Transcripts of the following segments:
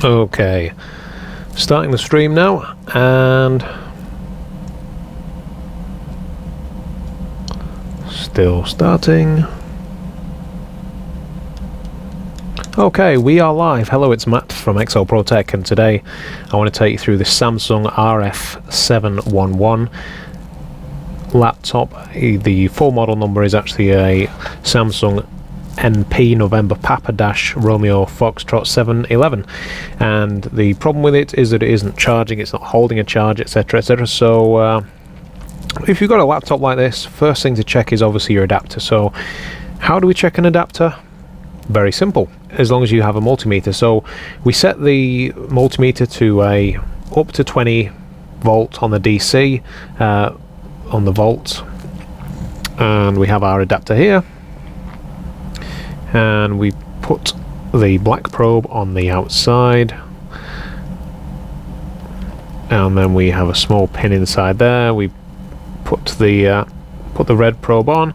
Okay, starting the stream now, and still starting. Okay, we are live. Hello, it's Matt from XL Pro Tech, and today I want to take you through this Samsung RF711 laptop. The full model number is actually a Samsung NP November Papa Dash Romeo Foxtrot 711, and the problem with it is that it isn't charging, it's not holding a charge, etc, etc. So if you've got a laptop like this, first thing to check is obviously your adapter. So how do we check an adapter? Very simple, as long as you have a multimeter. So we set the multimeter to a up to 20 volt on the DC, on the volts, and we have our adapter here, and we put the black probe on the outside, and then we have a small pin inside there. We put the red probe on,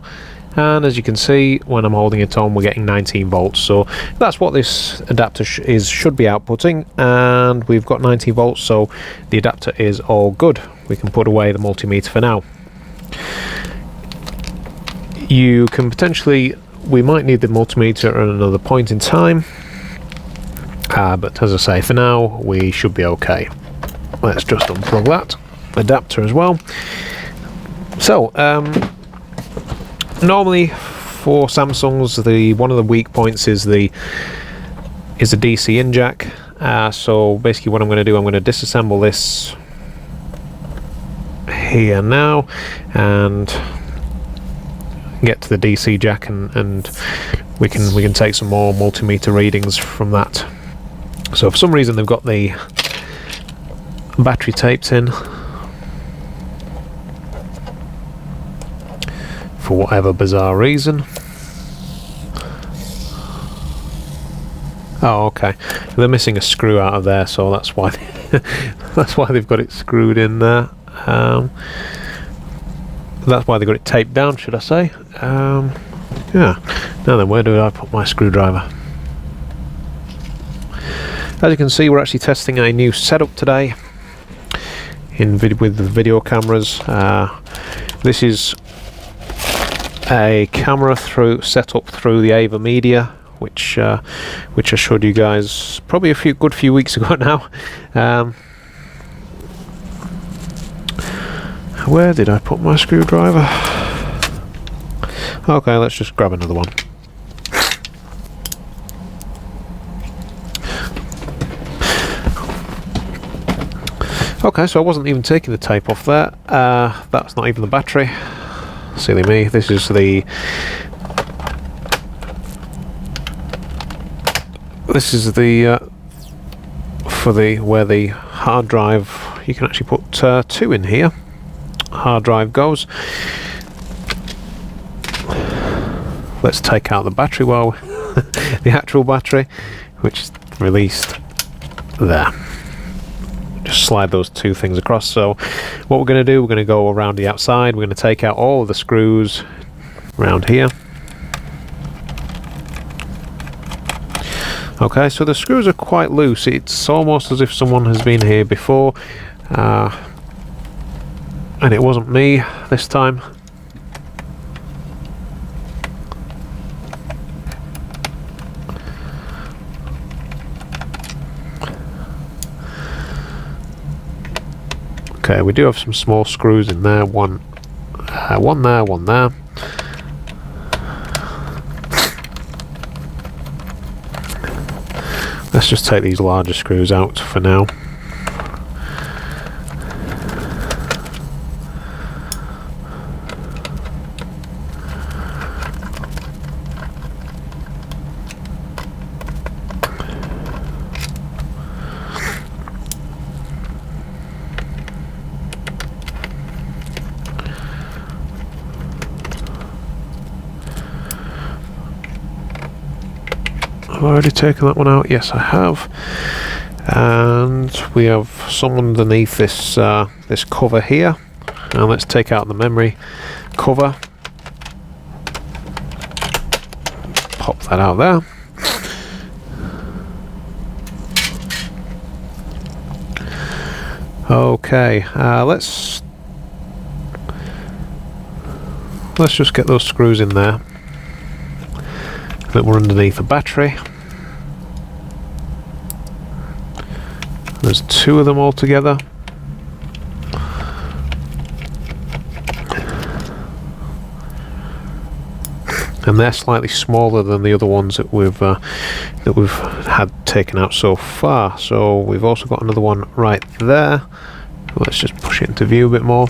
and as you can see, when I'm holding it on, we're getting 19 volts. So that's what this adapter should be outputting, and we've got 19 volts, so the adapter is all good. We can put away the multimeter for now. You can potentially, we might need the multimeter at another point in time, but as I say, for now we should be okay. Let's just unplug that adapter as well. So normally for Samsungs, one of the weak points is a DC in jack. So basically what I'm going to do, I'm going to disassemble this here now and get to the DC jack, and we can take some more multimeter readings from that. So for some reason they've got the battery taped in, for whatever bizarre reason. Oh, okay. They're missing a screw out of there, so that's why that's why they've got it screwed in there. That's why they got it taped down, should I say? Yeah. Now then, where do I put my screwdriver? As you can see, we're actually testing a new setup today with the video cameras. This is a camera set up through the Ava Media, which I showed you guys probably a good few weeks ago now. Where did I put my screwdriver? Okay, let's just grab another one. Okay, so I wasn't even taking the tape off there. That's not even the battery. Silly me. This is where the hard drive. You can actually put two in here. Hard drive goes. Let's take out the battery the actual battery, which is released there. Just slide those two things across. So what we're going to do, we're going to go around the outside. We're going to take out all of the screws around here. Okay, so the screws are quite loose. It's almost as if someone has been here before, and it wasn't me this time. Okay, we do have some small screws in there. One there, one there. Let's just take these larger screws out for now. Have I already taken that one out? Yes, I have. And we have some underneath this this cover here. Now let's take out the memory cover. Pop that out there. Okay, let's just get those screws in there that were underneath the battery. There's 2 of them all together. And they're slightly smaller than the other ones that we've had taken out so far. So we've also got another one right there. Let's just push it into view a bit more.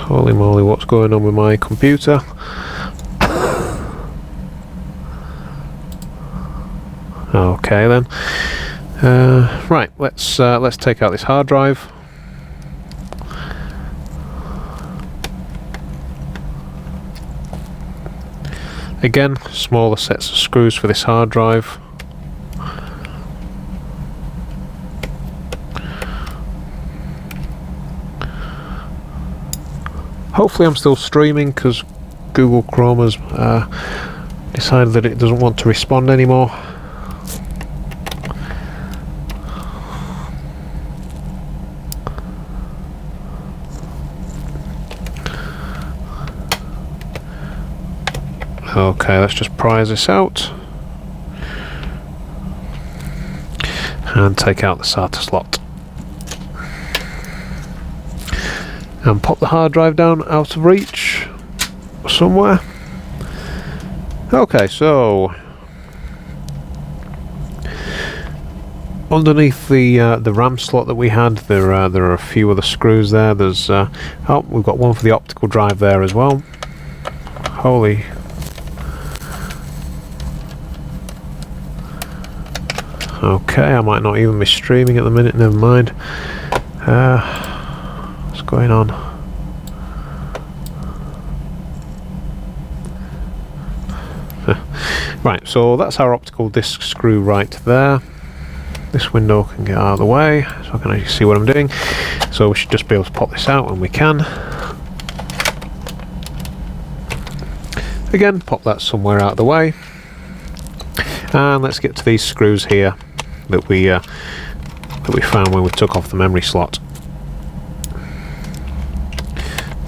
Holy moly, what's going on with my computer? Okay then. Right, let's take out this hard drive. Again, smaller sets of screws for this hard drive. Hopefully I'm still streaming, because Google Chrome has decided that it doesn't want to respond anymore. Okay, let's just prise this out and take out the SATA slot and pop the hard drive down out of reach somewhere. Okay, so underneath the RAM slot that we had, there are a few other screws there. There's oh, we've got one for the optical drive there as well. Holy. Okay, I might not even be streaming at the minute, never mind. What's going on? Right, so that's our optical disc screw right there. This window can get out of the way, so I can actually see what I'm doing. So we should just be able to pop this out when we can. Again, pop that somewhere out of the way. And let's get to these screws here that we found when we took off the memory slot.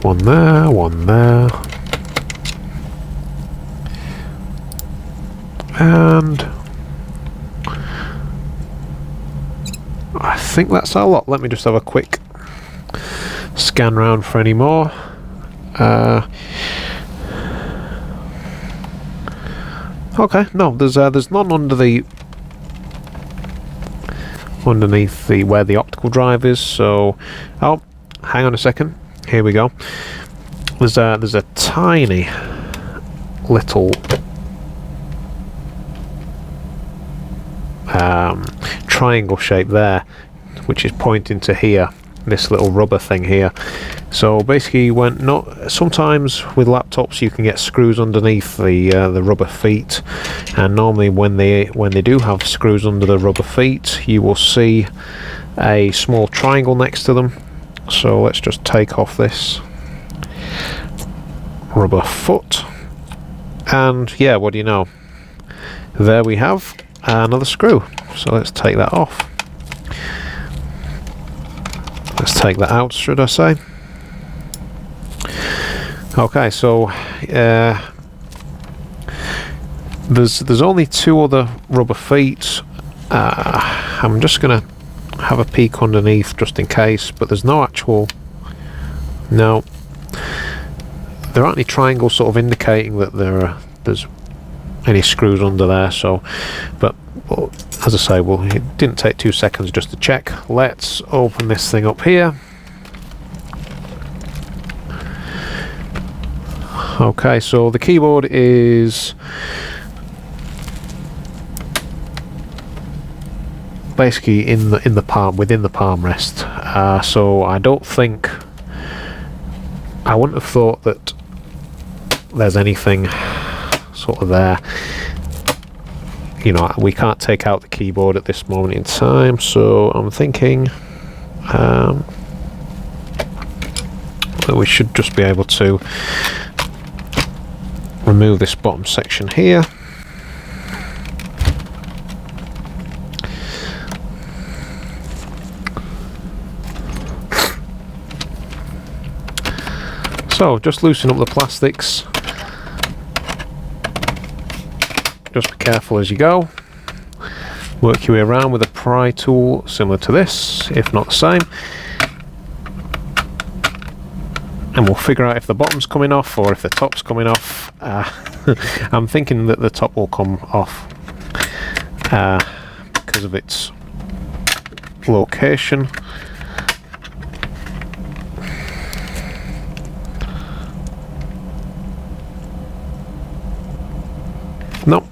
One there, one there. And I think that's our lot. Let me just have a quick scan round for any more. Okay, no, there's none underneath where the optical drive is. So, oh, hang on a second. Here we go. There's a tiny little triangle shape there, which is pointing to here. This little rubber thing here. So basically, sometimes with laptops you can get screws underneath the rubber feet, and normally when they do have screws under the rubber feet, you will see a small triangle next to them. So let's just take off this rubber foot, and yeah, what do you know? There we have another screw. So let's take that off. Let's take that out, should I say. Okay, so there's only 2 other rubber feet. I'm just gonna have a peek underneath just in case, but there's no actual, no, there aren't any triangles sort of indicating that there's any screws under there. So, but as I say, well, it didn't take 2 seconds just to check. Let's open this thing up here. Okay, so the keyboard is basically in the palm, within the palm rest. So I wouldn't have thought that there's anything sort of there. You know, we can't take out the keyboard at this moment in time, so I'm thinking But we should just be able to remove this bottom section here. So just loosen up the plastics. Just be careful as you go. Work your way around with a pry tool similar to this, if not the same. And we'll figure out if the bottom's coming off or if the top's coming off. I'm thinking that the top will come off because of its location. Nope.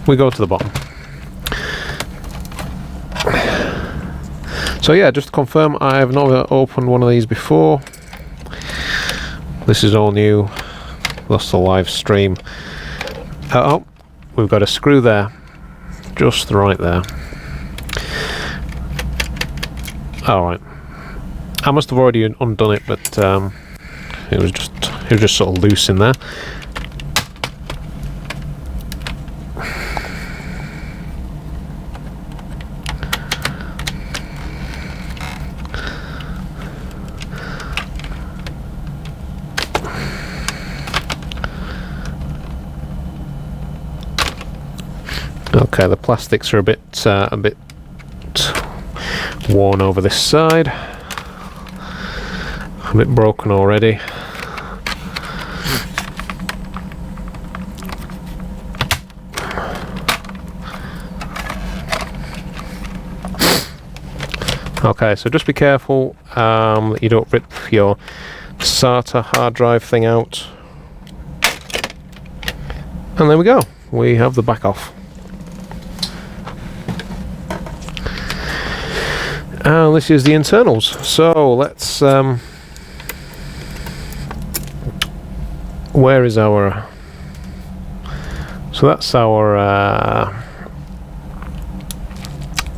We go to the bottom. So yeah, just to confirm, I have not opened one of these before. This is all new. Lost the live stream. Oh, we've got a screw there. Just right there. Alright. I must have already undone it, but it was just sort of loose in there. Okay, the plastics are a bit worn over this side, a bit broken already. Okay, so just be careful that you don't rip your SATA hard drive thing out. And there we go, we have the back off. And this is the internals. So let's where is our, so that's our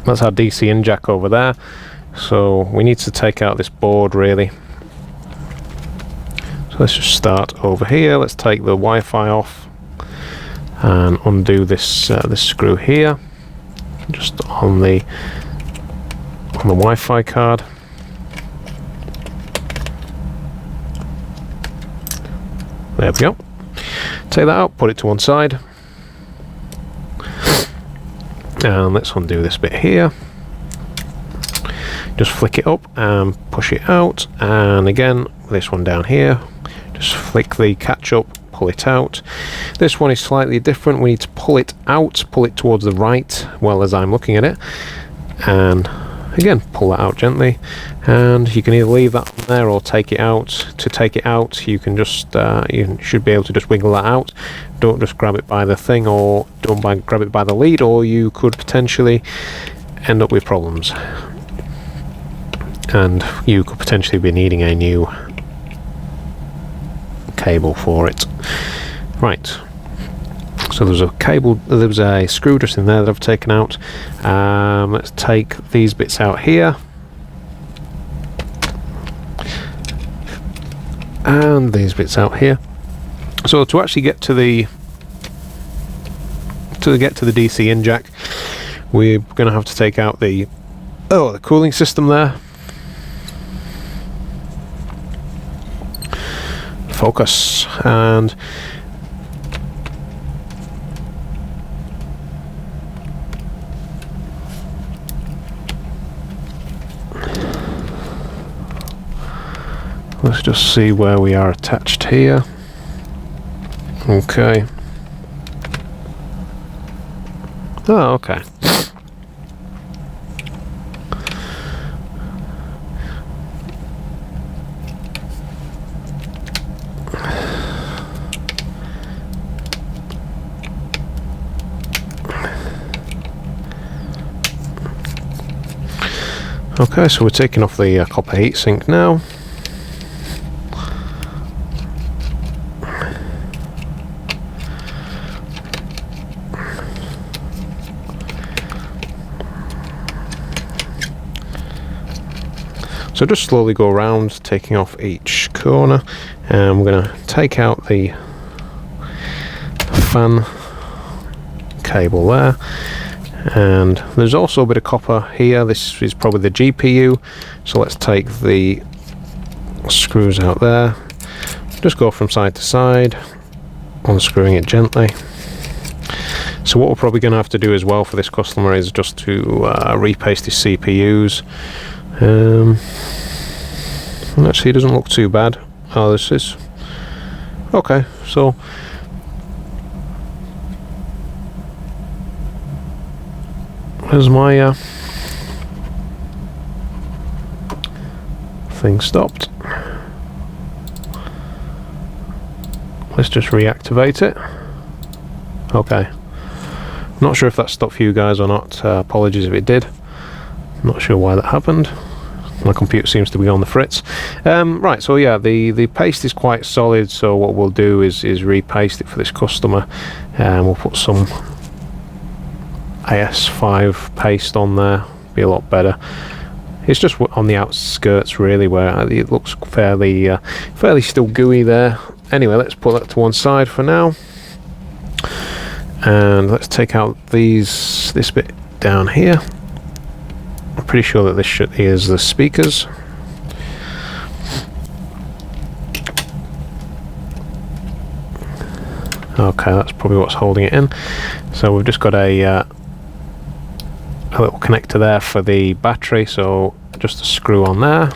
DC in jack over there. So we need to take out this board really. So let's just start over here. Let's take the Wi-Fi off and undo this this screw here, just on the Wi-Fi card. There we go. Take that out, put it to one side. And let's undo this bit here. Just flick it up and push it out. And again, this one down here. Just flick the catch up, pull it out. This one is slightly different. We need to pull it out, pull it towards the right, well, as I'm looking at it. And again, pull that out gently, and you can either leave that on there or take it out. To take it out, you can just you should be able to just wiggle that out. Don't just grab it by the thing, or don't grab it by the lead, or you could potentially end up with problems, and you could potentially be needing a new cable for it. Right. So there's a cable, there's a screw just in there that I've taken out. Let's take these bits out here. And these bits out here. So to actually get to the DC in jack, we're going to have to take out the cooling system there. Focus. And let's just see where we are attached here. Okay. Oh, okay. Okay, so we're taking off the copper heatsink now. So just slowly go around, taking off each corner, and we're going to take out the fan cable there. And there's also a bit of copper here. This is probably the GPU, so let's take the screws out there, just go from side to side, unscrewing it gently. So what we're probably going to have to do as well for this customer is just to repaste his CPUs. Actually, it doesn't look too bad. Oh, this is okay. So there's my thing stopped. Let's just reactivate it. Okay. Not sure if that stopped for you guys or not. Apologies if it did. Not sure why that happened. My computer seems to be on the fritz. Right, so yeah, the paste is quite solid, so what we'll do is repaste it for this customer, and we'll put some AS5 paste on there. Be a lot better. It's just on the outskirts really where it looks fairly still gooey there. Anyway, let's put that to one side for now, and let's take out this bit down here. I'm pretty sure that this is the speakers. Okay, that's probably what's holding it in. So we've just got a little connector there for the battery, so just a screw on there.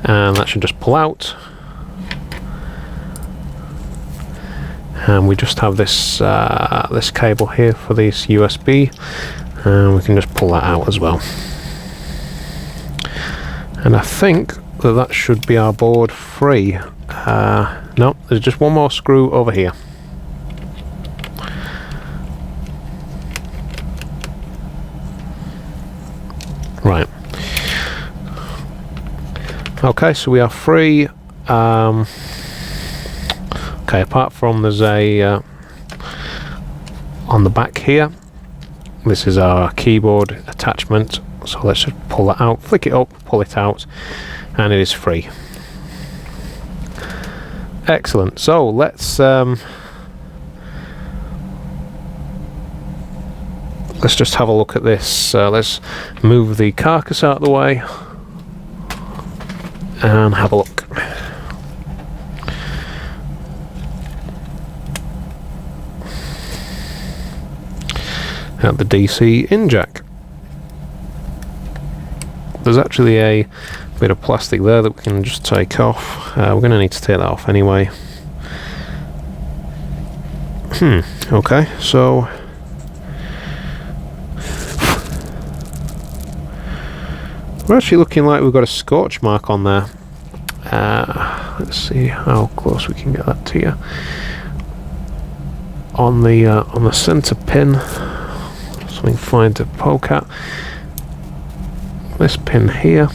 And that should just pull out. And we just have this this cable here for this USB, and we can just pull that out as well. And I think that should be our board free. No, there's just one more screw over here. Right. Okay, so we are free. Okay, apart from there's a on the back here, this is our keyboard attachment, so let's just pull that out, flick it up, pull it out, and it is free. Excellent. So let's just have a look at this. Let's move the carcass out of the way and have a look. At the DC in jack. There's actually a bit of plastic there that we can just take off. We're going to need to take that off anyway. Okay, so we're actually looking like we've got a scorch mark on there. Let's see how close we can get that to you. On the center pin. Something fine to poke at. This pin here.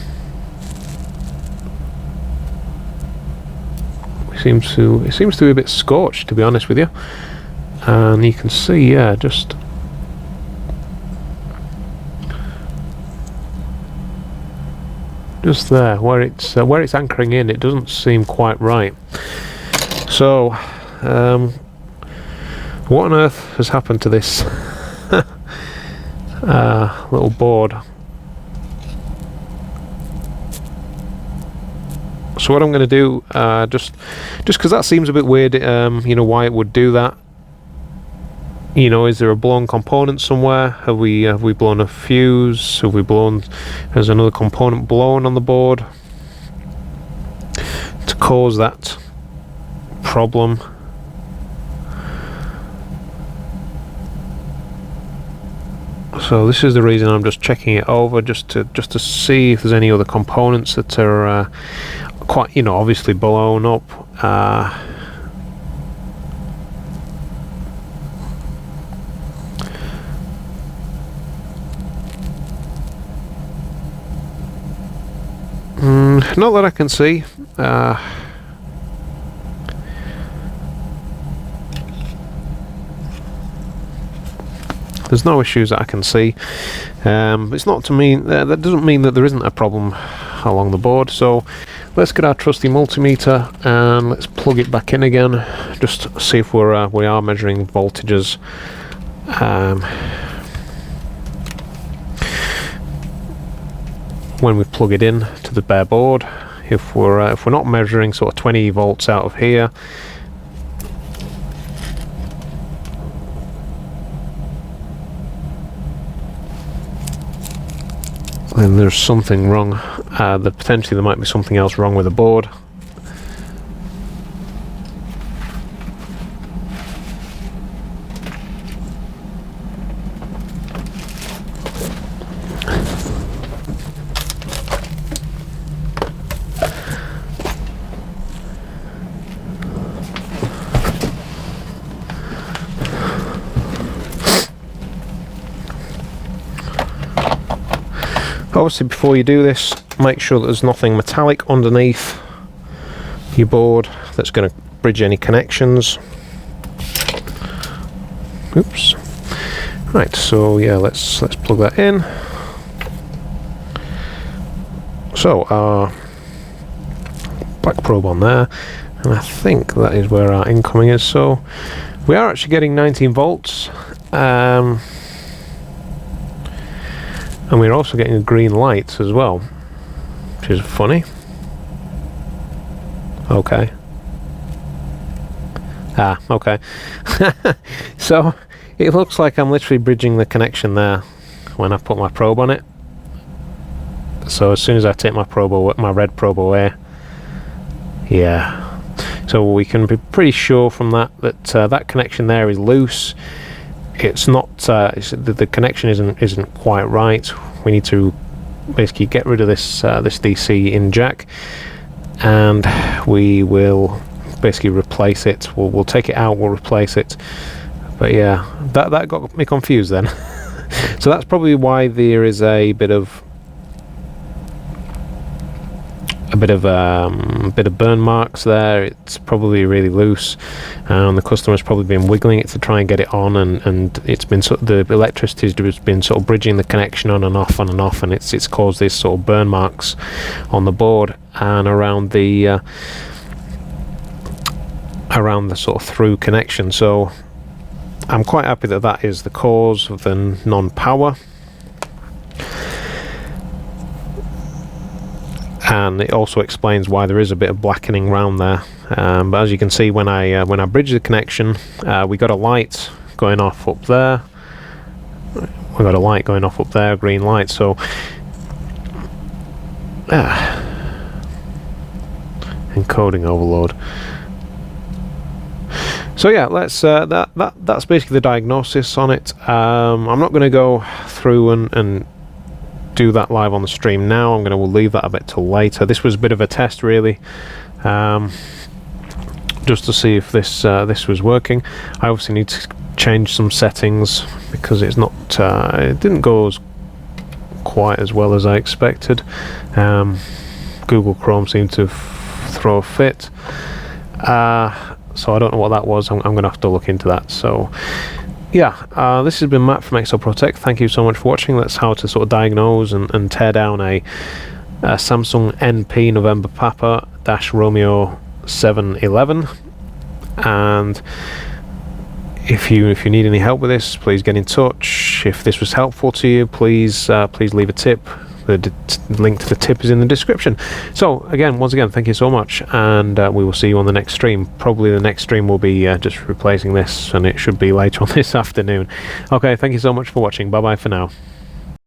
It seems to be a bit scorched, to be honest with you. And you can see, yeah, just there where it's anchoring in, it doesn't seem quite right. So, what on earth has happened to this little board? So what I'm going to do, just because that seems a bit weird, you know, why it would do that. You know, is there a blown component somewhere? Have we blown a fuse? Has another component blown on the board to cause that problem? So this is the reason I'm just checking it over, just to see if there's any other components that are quite, you know, obviously blown up. Not that I can see. there's no issues that I can see. It's not to mean that doesn't mean that there isn't a problem along the board. So let's get our trusty multimeter and let's plug it back in again, just to see if we are measuring voltages. When we plug it in to the bare board, if we're not measuring sort of 20 volts out of here, then there's something wrong. Potentially there might be something else wrong with the board. Obviously, before you do this, make sure that there's nothing metallic underneath your board that's going to bridge any connections. Oops. Right, so yeah, let's plug that in. So our black probe on there, and I think that is where our incoming is. So we are actually getting 19 volts. And we're also getting a green light as well, which is funny. Okay. Okay. So it looks like I'm literally bridging the connection there when I put my probe on it. So as soon as I take my red probe away, yeah. So we can be pretty sure from that that connection there is loose. It's not the connection isn't quite right. We need to basically get rid of this DC in jack, and we will basically replace it. We'll take it out, we'll replace it. But yeah, that got me confused then. So that's probably why there is a bit of burn marks there. It's probably really loose, and the customer's probably been wiggling it to try and get it on, and it's been the electricity has been sort of bridging the connection on and off, and it's caused these sort of burn marks on the board and around the sort of through connection. So I'm quite happy that that is the cause of the non-power. And it also explains why there is a bit of blackening around there. But as you can see, when I bridge the connection, we got a light going off up there. We got a light going off up there, green light. So encoding overload. So yeah, let's that's basically the diagnosis on it. I'm not going to go through and do that live on the stream now. We'll leave that a bit till later. This was a bit of a test, really, just to see if this was working. I obviously need to change some settings because it's not it didn't go quite as well as I expected. Google Chrome seemed to throw a fit, so I don't know what that was. I'm going to have to look into that. So yeah, this has been Matt from ExoProtect. Thank you so much for watching. That's how to sort of diagnose and tear down a Samsung NP November Papa Romeo 711. And if you need any help with this, please get in touch. If this was helpful to you, please leave a tip. The link to the tip is in the description. So once again, thank you so much, and we will see you on the next stream. Probably the next stream will be just replacing this, and it should be later on this afternoon. Okay, thank you so much for watching. Bye bye for now.